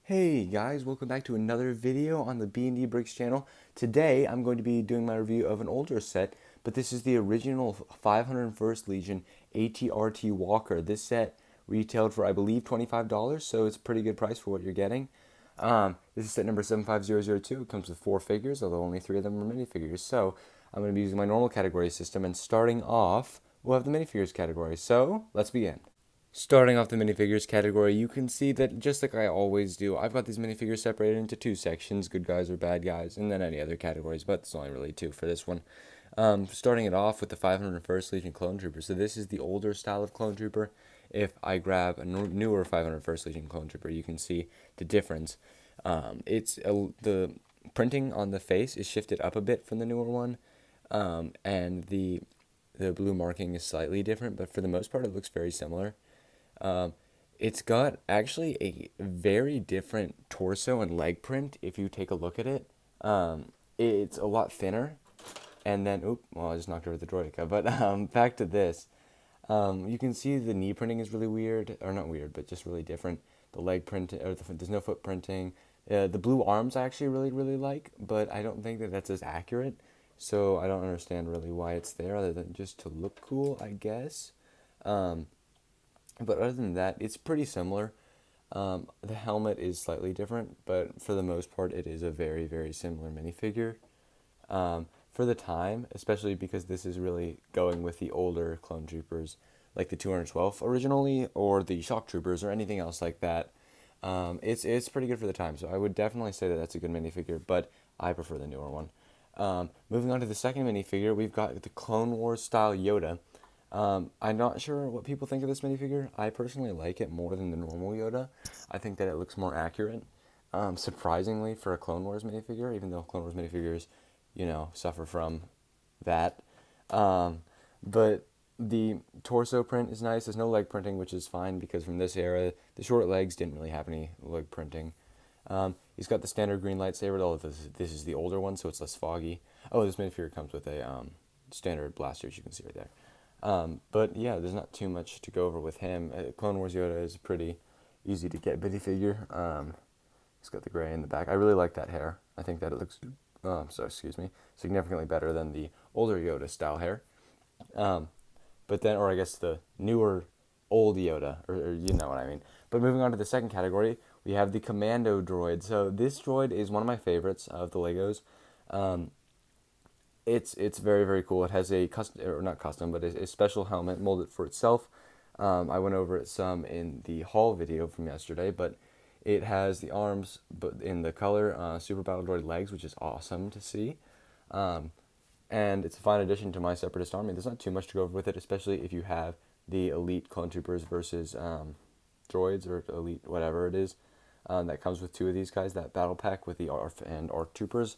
Hey guys, welcome back to another video on the B&D Bricks channel. Today I'm going to be doing my review of an older set, but this is the original 501st Legion ATRT Walker. This set retailed for I believe $25, so it's a pretty good price for what you're getting. This is set number 75002. It comes with 4 figures, although only 3 of them are minifigures. So I'm going to be using my normal category system, and starting off, we'll have the minifigures category. So let's begin. Starting off the minifigures category, you can see that just like I always do, I've got these minifigures separated into 2 sections, good guys or bad guys, and then any other categories, but it's only really 2 for this one. Starting it off with the 501st Legion Clone Trooper. So this is the older style of Clone Trooper. If I grab a newer 501st Legion Clone Trooper, you can see the difference. The printing on the face is shifted up a bit from the newer one, and the blue marking is slightly different, but for the most part it looks very similar. It's got actually a very different torso and leg print if you take a look at it. It's a lot thinner. And then, well, I just knocked over the Droidico. But back to this. You can see the knee printing is really weird. Or not weird, but just really different. The leg print, there's no foot printing. The blue arms I actually really like, but I don't think that that's as accurate. So I don't understand really why it's there other than just to look cool, I guess. But other than that, it's pretty similar. The helmet is slightly different, but for the most part, it is a very similar minifigure. For the time, especially because this is really going with the older clone troopers, like the 212th originally, or the shock troopers, or anything else like that. It's pretty good for the time, so I would definitely say that that's a good minifigure, but I prefer the newer one. Moving on to the second minifigure, we've got the Clone Wars style Yoda. I'm not sure what people think of this minifigure. I personally like it more than the normal Yoda. I think that it looks more accurate, surprisingly, for a Clone Wars minifigure, even though Clone Wars minifigures, suffer from that. But the torso print is nice. There's no leg printing, which is fine because from this era, the short legs didn't really have any leg printing. He's got the standard green lightsaber, although this is the older one, so it's less foggy. Oh, this minifigure comes with a standard blaster, as you can see right there. But yeah, there's not too much to go over with him. Clone Wars Yoda is a pretty easy to get minifigure. He's got the gray in the back. I really like that hair. I think that it looks, significantly better than the older Yoda style hair. But then, or I guess the newer old Yoda, or you know what I mean. But moving on to the second category, we have the Commando Droid. So this droid is one of my favorites of the Legos. It's very cool. It has a custom, or not custom, but a special helmet molded for itself. I went over it some in the haul video from yesterday, but it has the arms, but in the color Super Battle Droid legs, which is awesome to see. And it's a fine addition to my Separatist army. There's not too much to go over with it, especially if you have the elite clone troopers versus droids or elite whatever it is. That comes with 2 of these guys. That battle pack with the ARF and ARC troopers.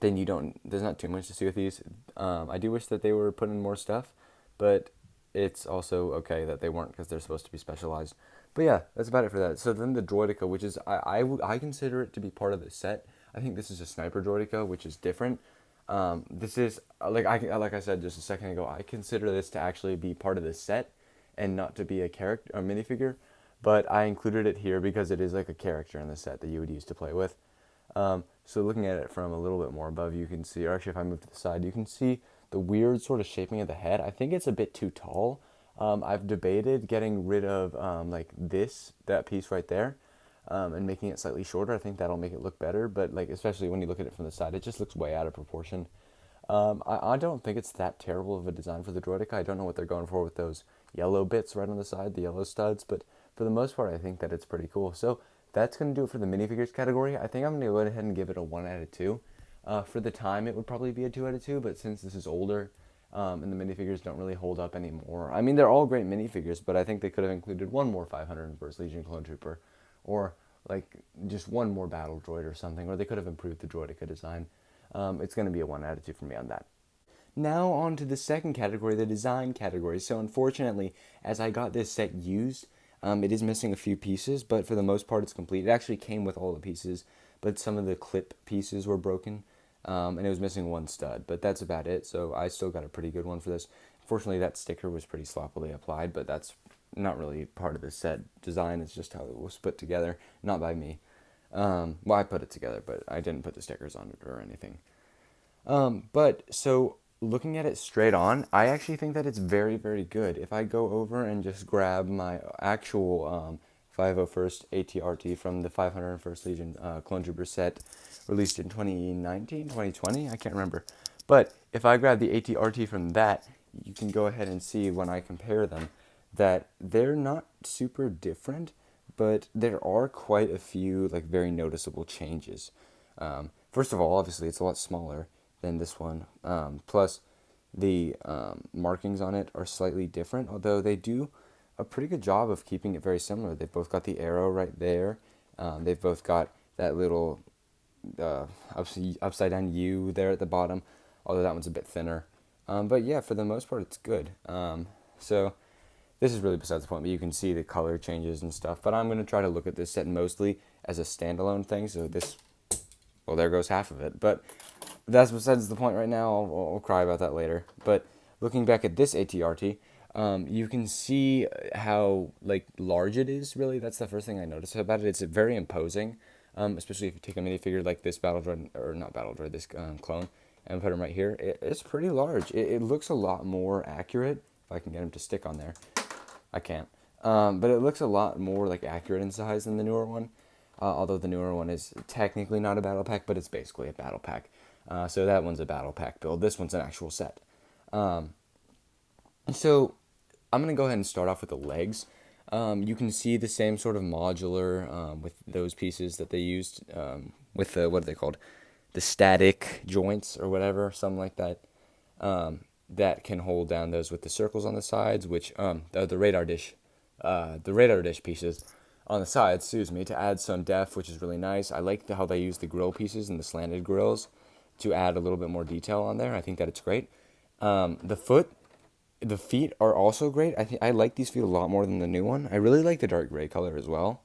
Then there's not too much to see with these. I do wish that they were putting more stuff, but it's also okay that they weren't because they're supposed to be specialized. But yeah, that's about it for that. So then the Droidico, which is, I consider it to be part of the set. I think this is a sniper Droidico, which is different. This is, like I said just a second ago, I consider this to actually be part of the set and not to be a minifigure, but I included it here because it is like a character in the set that you would use to play with. So looking at it from a little bit more above, you can see, or actually if I move to the side, you can see the weird sort of shaping of the head. I think it's a bit too tall. I've debated getting rid of that piece right there, and making it slightly shorter. I think that'll make it look better, but like especially when you look at it from the side, it just looks way out of proportion. I don't think it's that terrible of a design for the Droidica. I don't know what they're going for with those yellow bits right on the side, the yellow studs, but for the most part, I think that it's pretty cool. So that's going to do it for the minifigures category. I think I'm going to go ahead and give it a 1 out of 2. For the time, it would probably be a 2 out of 2, but since this is older, and the minifigures don't really hold up anymore. I mean, they're all great minifigures, but I think they could have included one more 501st Legion Clone Trooper, or like just one more battle droid or something, or they could have improved the Droidica design. It's going to be a 1 out of 2 for me on that. Now on to the second category, the design category. So unfortunately, as I got this set used, it is missing a few pieces, but for the most part it's complete. It actually came with all the pieces, but some of the clip pieces were broken, and it was missing 1 stud, but that's about it, so I still got a pretty good one for this. Unfortunately, that sticker was pretty sloppily applied, but that's not really part of the set design. It's just how it was put together, not by me. Well, I put it together, but I didn't put the stickers on it or anything. But so looking at it straight on, I actually think that it's very, very good. If I go over and just grab my actual 501st ATRT from the 501st Legion Clone Trooper set released in 2019, 2020, I can't remember. But if I grab the ATRT from that, you can go ahead and see when I compare them that they're not super different, but there are quite a few like very noticeable changes. First of all, obviously it's a lot smaller than this one. Plus, the markings on it are slightly different, although they do a pretty good job of keeping it very similar. They've both got the arrow right there. They've both got that little upside down U there at the bottom, although that one's a bit thinner. But yeah, for the most part, it's good. So this is really besides the point, but you can see the color changes and stuff. But I'm going to try to look at this set mostly as a standalone thing. So this, well, there goes half of it. But that's besides the point right now. I'll cry about that later. But looking back at this ATRT, you can see how like large it is. Really, that's the first thing I noticed about it. It's very imposing, especially if you take a minifigure like this battle droid, or not battle droid, this clone, and put him right here. It's pretty large. It looks a lot more accurate. If I can get him to stick on there, I can't. But it looks a lot more like accurate in size than the newer one. Although the newer one is technically not a battle pack, but it's basically a battle pack. So that one's a battle pack build. This one's an actual set. So I'm going to go ahead and start off with the legs. You can see the same sort of modular with those pieces that they used with the, what are they called? The static joints or whatever, something like that. That can hold down those with the circles on the sides, which the radar dish pieces on the sides, to add some depth, which is really nice. I like how they use the grill pieces and the slanted grills to add a little bit more detail on there. I think that it's great. The feet are also great. I like these feet a lot more than the new one. I really like the dark gray color as well.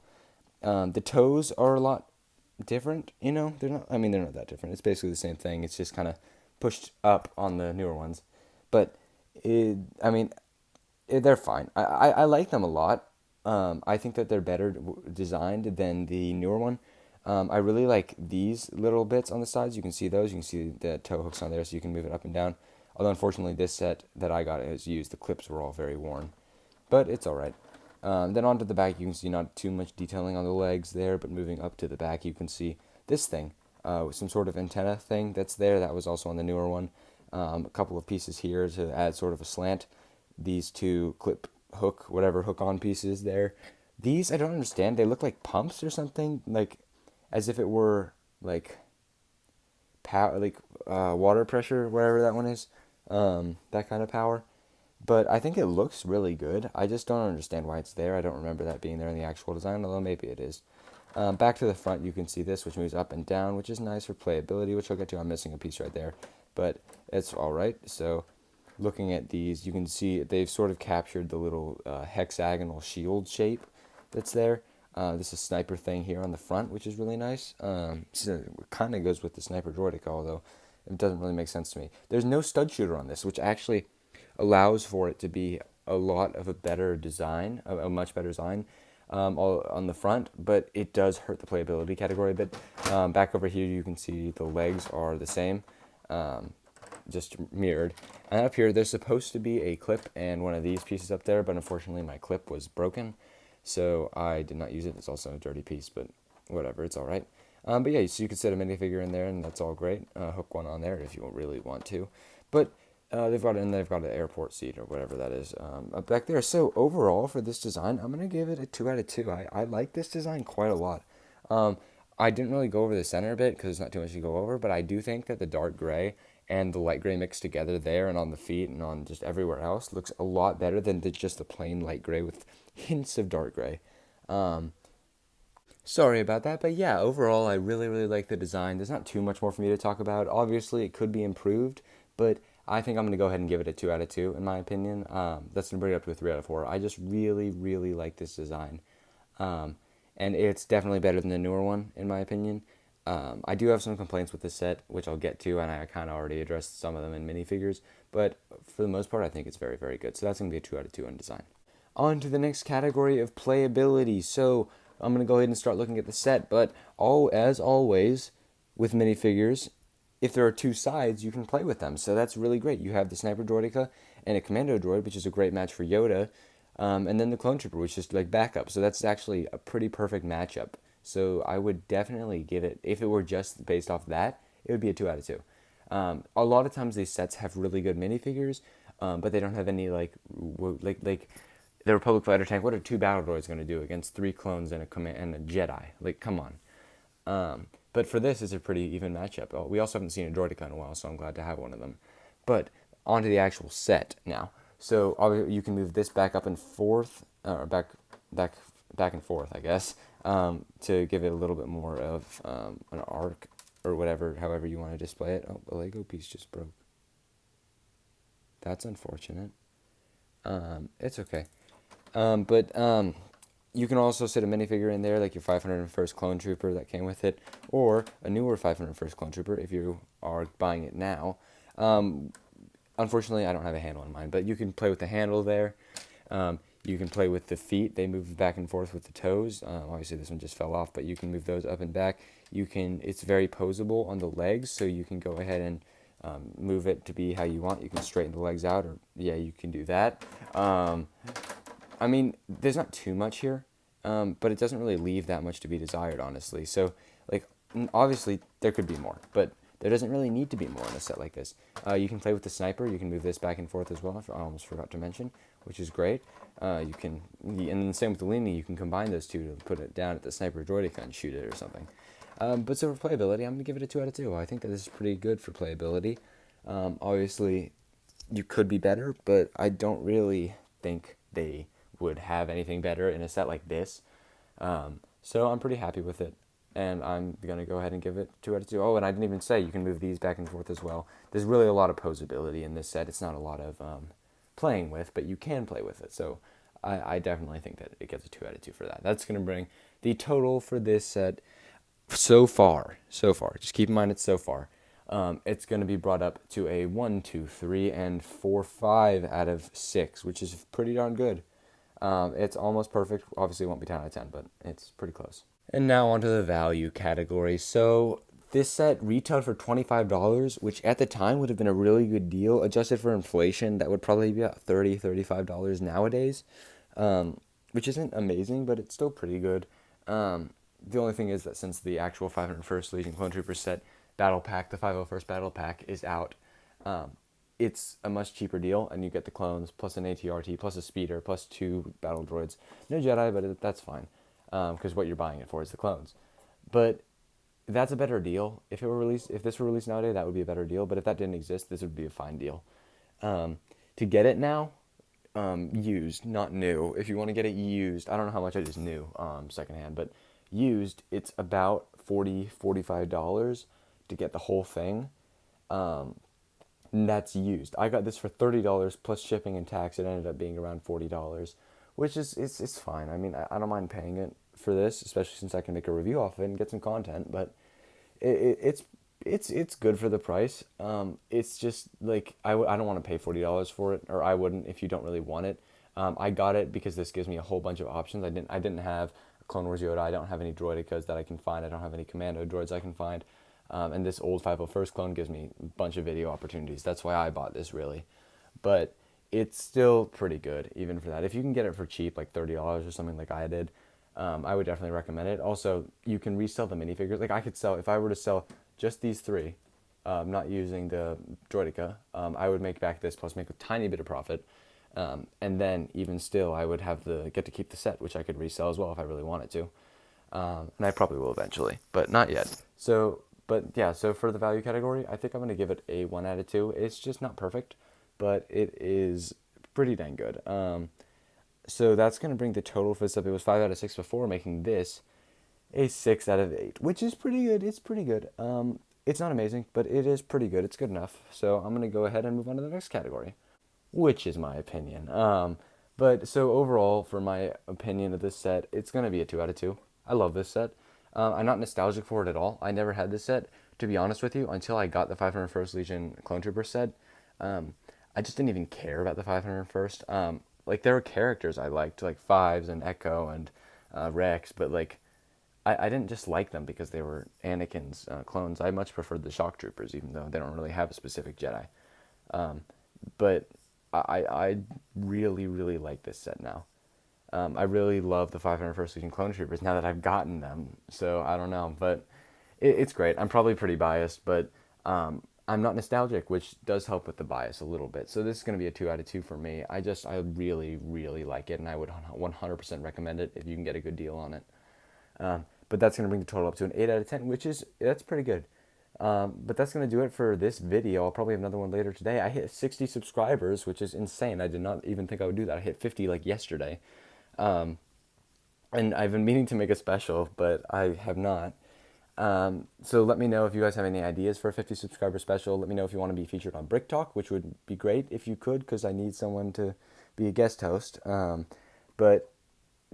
The toes are a lot different. They're not. I mean, they're not that different. It's basically the same thing. It's just kind of pushed up on the newer ones, but they're fine. I like them a lot. I think that they're better designed than the newer one. I really like these little bits on the sides. You can see those. You can see the toe hooks on there, so you can move it up and down. Although, unfortunately, this set that I got is used. The clips were all very worn. But it's all right. Then onto the back, you can see not too much detailing on the legs there, but moving up to the back, you can see this thing, some sort of antenna thing that's there. That was also on the newer one. A couple of pieces here to add sort of a slant. These two clip hook, whatever hook-on pieces there. These, I don't understand. They look like pumps or something, like as if it were like power, like water pressure, whatever that one is, that kind of power. But I think it looks really good. I just don't understand why it's there. I don't remember that being there in the actual design, although maybe it is. Back to the front, you can see this, which moves up and down, which is nice for playability, which I'll get to. I'm missing a piece right there, but it's all right. So looking at these, you can see they've sort of captured the little hexagonal shield shape that's there. This is sniper thing here on the front, which is really nice. So it kind of goes with the sniper Droidico, although it doesn't really make sense to me. There's no stud shooter on this, which actually allows for it to be a lot of a better design, a much better design all on the front, but it does hurt the playability category a bit. Back over here, you can see the legs are the same, just mirrored. And up here, there's supposed to be a clip and one of these pieces up there, but unfortunately my clip was broken, so I did not use it. It's also a dirty piece, but whatever, it's all right. But yeah, so you could set a minifigure in there, and that's all great. Hook one on there if you really want to. But they've got an airport seat or whatever that is up back there. So overall, for this design, I'm going to give it a 2 out of 2. I like this design quite a lot. I didn't really go over the center a bit because there's not too much to go over, but I do think that the dark gray and the light gray mixed together there and on the feet and on just everywhere else looks a lot better than just the plain light gray with hints of dark gray. Sorry about that, but yeah, overall, I really, really like the design. There's not too much more for me to talk about. Obviously, it could be improved, but I think I'm going to go ahead and give it a 2 out of 2, in my opinion. That's going to bring it up to a 3 out of 4. I just really, really like this design. And it's definitely better than the newer one, in my opinion. I do have some complaints with this set, which I'll get to, and I kind of already addressed some of them in minifigures, but for the most part, I think it's very, very good. So that's going to be a 2 out of 2 in design. On to the next category of playability. So I'm going to go ahead and start looking at the set, but as always with minifigures, if there are two sides, you can play with them. So that's really great. You have the Sniper Droidica and a Commando Droid, which is a great match for Yoda, and then the Clone Trooper, which is like backup. So that's actually a pretty perfect matchup. So I would definitely give it, if it were just based off that, it would be a 2 out of 2. A lot of times these sets have really good minifigures, but they don't have any like the Republic fighter tank. What are two battle droids going to do against three clones and a Jedi? Like, come on. But for this, it's a pretty even matchup. Oh, we also haven't seen a Droidico in a while, so I'm glad to have one of them. But onto the actual set now. So you can move this back up and forth, or back and forth, I guess, to give it a little bit more of an arc or whatever, however you want to display it. Oh, the Lego piece just broke. That's unfortunate. It's okay. But you can also sit a minifigure in there, like your 501st Clone Trooper that came with it, or a newer 501st Clone Trooper if you are buying it now. Unfortunately, I don't have a handle in mine, but you can play with the handle there. You can play with the feet. They move back and forth with the toes. Obviously, this one just fell off, but you can move those up and back. It's very posable on the legs, so you can go ahead and move it to be how you want. You can straighten the legs out, or yeah, you can do that. I mean, there's not too much here, but it doesn't really leave that much to be desired, honestly. So, like, obviously, there could be more, but there doesn't really need to be more in a set like this. You can play with the Sniper. You can move this back and forth as well, I almost forgot to mention, which is great. And the same with the Leaning, you can combine those two to put it down at the Sniper Droidica and shoot it or something. But so for playability, I'm going to give it a 2 out of 2. I think that this is pretty good for playability. Obviously, you could be better, but I don't really think they would have anything better in a set like this. So I'm pretty happy with it, and I'm going to go ahead and give it 2 out of 2. Oh, and I didn't even say you can move these back and forth as well. There's really a lot of posability in this set. It's not a lot of playing with, but you can play with it. So I definitely think that it gets a 2 out of 2 for that. That's going to bring the total for this set so far, just keep in mind it's so far, it's going to be brought up to a 1, 2, 3, and 4, 5 out of 6, which is pretty darn good. It's almost perfect. Obviously, it won't be 10 out of 10, but it's pretty close. And now onto the value category. So this set retailed for $25, which at the time would have been a really good deal. Adjusted for inflation, that would probably be about $30, $35 nowadays, which isn't amazing, but it's still pretty good. The only thing is that since the actual 501st Legion Clone Trooper set battle pack, the 501st battle pack, is out, it's a much cheaper deal, and you get the clones, plus an ATRT, plus a speeder, plus 2 battle droids. No Jedi, but that's fine, because what you're buying it for is the clones. But that's a better deal. If this were released nowadays, that would be a better deal, but if that didn't exist, this would be a fine deal. To get it now, used, not new. If you want to get it used, I don't know how much it is new, secondhand, but used, it's about $40, $45 to get the whole thing. And that's used. I got this for $30 plus shipping and tax. It ended up being around $40, which is it's fine. I mean, I don't mind paying it for this, especially since I can make a review off of it and get some content. But it's good for the price. It's just like I don't want to pay $40 for it, or I wouldn't if you don't really want it. I got it because this gives me a whole bunch of options. I didn't have Clone Wars Yoda. I don't have any Droidicas that I can find. I don't have any Commando Droids I can find. And this old 501st clone gives me a bunch of video opportunities. That's why I bought this, really. But it's still pretty good, even for that. If you can get it for cheap, like $30 or something like I did, I would definitely recommend it. Also, you can resell the minifigures. Like, I could sell, if I were to sell just these 3, not using the Droidica, I would make back this plus make a tiny bit of profit. And then, even still, I would have get to keep the set, which I could resell as well if I really wanted to. And I probably will eventually, but not yet. So for the value category, I think I'm going to give it a 1 out of 2. It's just not perfect, but it is pretty dang good. So that's going to bring the total for this up. It was 5 out of 6 before, making this a 6 out of 8, which is pretty good. It's pretty good. It's not amazing, but it is pretty good. It's good enough. So I'm going to go ahead and move on to the next category, which is my opinion. But so overall, for my opinion of this set, it's going to be a 2 out of 2. I love this set. I'm not nostalgic for it at all. I never had this set, to be honest with you, until I got the 501st Legion Clone Trooper set. I just didn't even care about the 501st. like there were characters I liked, like Fives and Echo and Rex, but like I didn't just like them because they were Anakin's clones. I much preferred the Shock Troopers, even though they don't really have a specific Jedi. But I really, really like this set now. I really love the 501st Legion Clone Troopers now that I've gotten them. So I don't know, but it's great. I'm probably pretty biased, but I'm not nostalgic, which does help with the bias a little bit. So this is going to be a 2 out of 2 for me. I really, really like it, and I would 100% recommend it if you can get a good deal on it. But that's going to bring the total up to an 8 out of 10, that's pretty good. But that's going to do it for this video. I'll probably have another one later today. I hit 60 subscribers, which is insane. I did not even think I would do that. I hit 50 like yesterday. And I've been meaning to make a special, but I have not. So let me know if you guys have any ideas for a 50 subscriber special. Let me know if you want to be featured on Brick Talk, which would be great if you could, because I need someone to be a guest host. But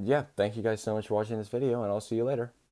yeah, thank you guys so much for watching this video, and I'll see you later.